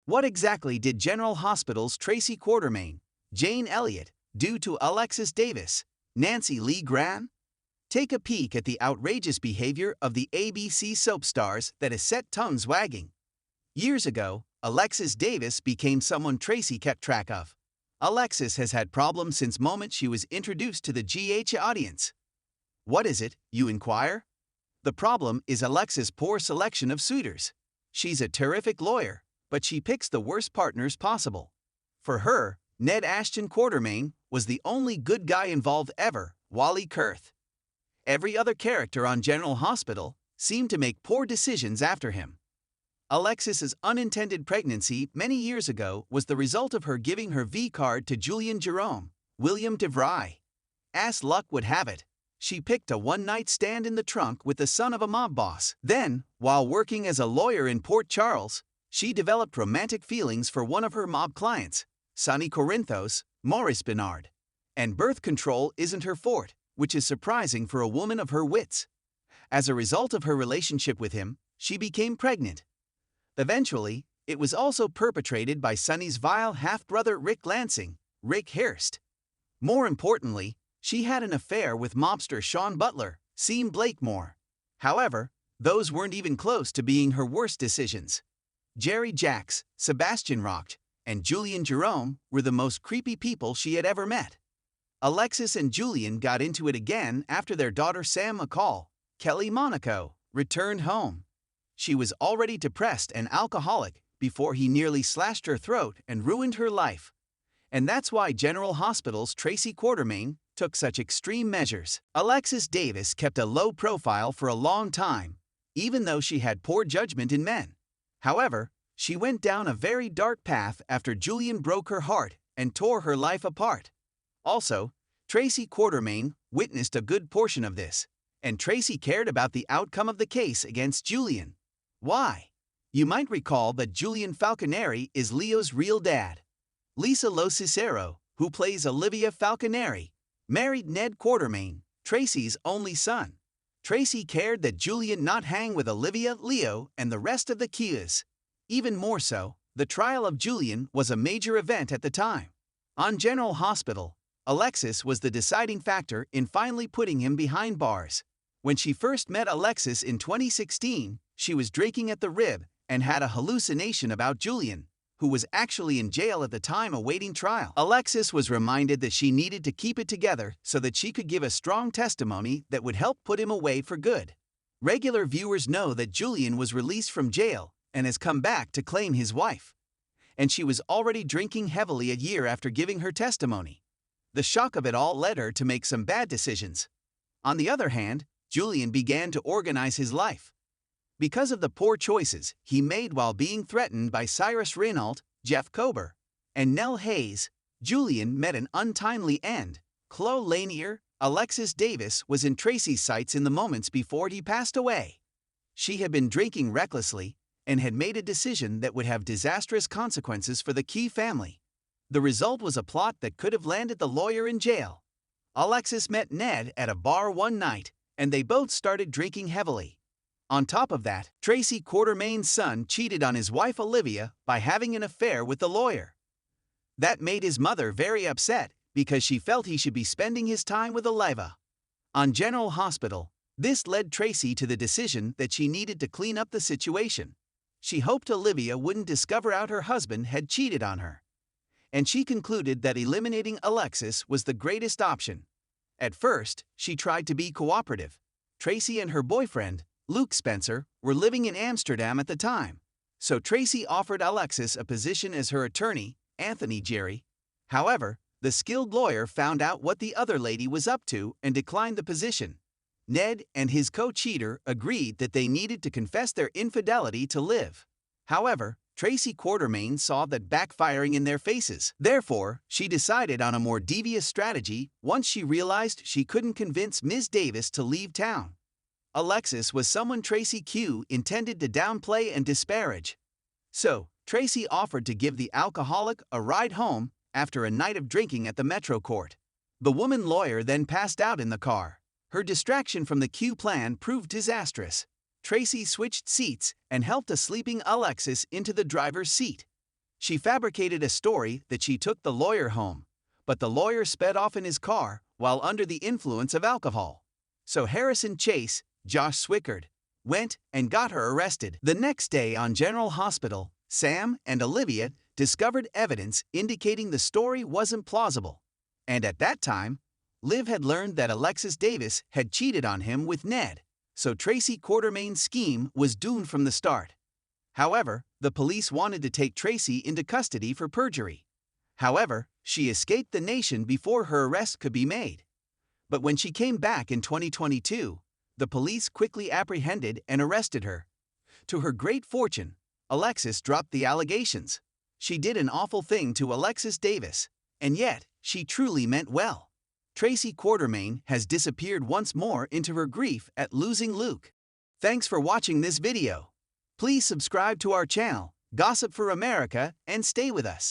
What exactly did General Hospital's Tracy Quartermaine, Jane Elliott, do to Alexis Davis, Nancy Lee Graham? Take a peek at the outrageous behavior of the ABC soap stars that has set tongues wagging. Years ago, Alexis Davis became someone Tracy kept track of. Alexis has had problems since moment she was introduced to the GH audience. What is it, you inquire? The problem is Alexis' poor selection of suitors. She's a terrific lawyer, but she picks the worst partners possible. For her, Ned Ashton Quartermaine was the only good guy involved ever, Wally Kurth. Every other character on General Hospital seemed to make poor decisions after him. Alexis's unintended pregnancy many years ago was the result of her giving her V-card to Julian Jerome, William DeVry. As luck would have it, she picked a one-night stand in the trunk with the son of a mob boss. Then, while working as a lawyer in Port Charles, she developed romantic feelings for one of her mob clients, Sonny Corinthos, Maurice Bernard. And birth control isn't her forte, which is surprising for a woman of her wits. As a result of her relationship with him, she became pregnant. Eventually, it was also perpetrated by Sonny's vile half-brother Rick Lansing, Rick Hurst. More importantly, she had an affair with mobster Sean Butler, Seam Blakemore. However, those weren't even close to being her worst decisions. Jerry Jacks, Sebastian Rocht, and Julian Jerome were the most creepy people she had ever met. Alexis and Julian got into it again after their daughter Sam McCall, Kelly Monaco, returned home. She was already depressed and alcoholic before he nearly slashed her throat and ruined her life. And that's why General Hospital's Tracy Quartermaine took such extreme measures. Alexis Davis kept a low profile for a long time, even though she had poor judgment in men. However, she went down a very dark path after Julian broke her heart and tore her life apart. Also, Tracy Quartermaine witnessed a good portion of this, and Tracy cared about the outcome of the case against Julian. Why? You might recall that Julian Falconeri is Leo's real dad. Lisa Lo Cicero, who plays Olivia Falconeri, married Ned Quartermaine, Tracy's only son. Tracy cared that Julian not hang with Olivia, Leo, and the rest of the Kias. Even more so, the trial of Julian was a major event at the time. On General Hospital, Alexis was the deciding factor in finally putting him behind bars. When she first met Alexis in 2016, she was drinking at the Rib and had a hallucination about Julian, who was actually in jail at the time awaiting trial. Alexis was reminded that she needed to keep it together so that she could give a strong testimony that would help put him away for good. Regular viewers know that Julian was released from jail and has come back to claim his wife. And she was already drinking heavily a year after giving her testimony. The shock of it all led her to make some bad decisions. On the other hand, Julian began to organize his life. Because of the poor choices he made while being threatened by Cyrus Renault, Jeff Kober, and Nell Hayes, Julian met an untimely end. Chloe Lanier, Alexis Davis was in Tracy's sights in the moments before he passed away. She had been drinking recklessly and had made a decision that would have disastrous consequences for the Key family. The result was a plot that could have landed the lawyer in jail. Alexis met Ned at a bar one night, and they both started drinking heavily. On top of that, Tracy Quartermaine's son cheated on his wife Olivia by having an affair with the lawyer. That made his mother very upset because she felt he should be spending his time with Olivia. On General Hospital, this led Tracy to the decision that she needed to clean up the situation. She hoped Olivia wouldn't discover out her husband had cheated on her. And she concluded that eliminating Alexis was the greatest option. At first, she tried to be cooperative. Tracy and her boyfriend, Luke Spencer, were living in Amsterdam at the time, so Tracy offered Alexis a position as her attorney, Anthony Jerry. However, the skilled lawyer found out what the other lady was up to and declined the position. Ned and his co-cheater agreed that they needed to confess their infidelity to live. However, Tracy Quartermaine saw that backfiring in their faces. Therefore, she decided on a more devious strategy once she realized she couldn't convince Ms. Davis to leave town. Alexis was someone Tracy Q intended to downplay and disparage. So, Tracy offered to give the alcoholic a ride home after a night of drinking at the Metro Court. The woman lawyer then passed out in the car. Her distraction from the Q plan proved disastrous. Tracy switched seats and helped a sleeping Alexis into the driver's seat. She fabricated a story that she took the lawyer home, but the lawyer sped off in his car while under the influence of alcohol. So Harrison Chase, Josh Swickard, went and got her arrested. The next day on General Hospital, Sam and Olivia discovered evidence indicating the story wasn't plausible. And at that time, Liv had learned that Alexis Davis had cheated on him with Ned, so Tracy Quartermain's scheme was doomed from the start. However, the police wanted to take Tracy into custody for perjury. However, she escaped the nation before her arrest could be made. But when she came back in 2022, the police quickly apprehended and arrested her. To her great fortune, Alexis dropped the allegations. She did an awful thing to Alexis Davis, and yet she truly meant well. Tracy Quartermain has disappeared once more into her grief at losing Luke. Thanks for watching this video. Please subscribe to our channel, Gossip for America, and stay with us.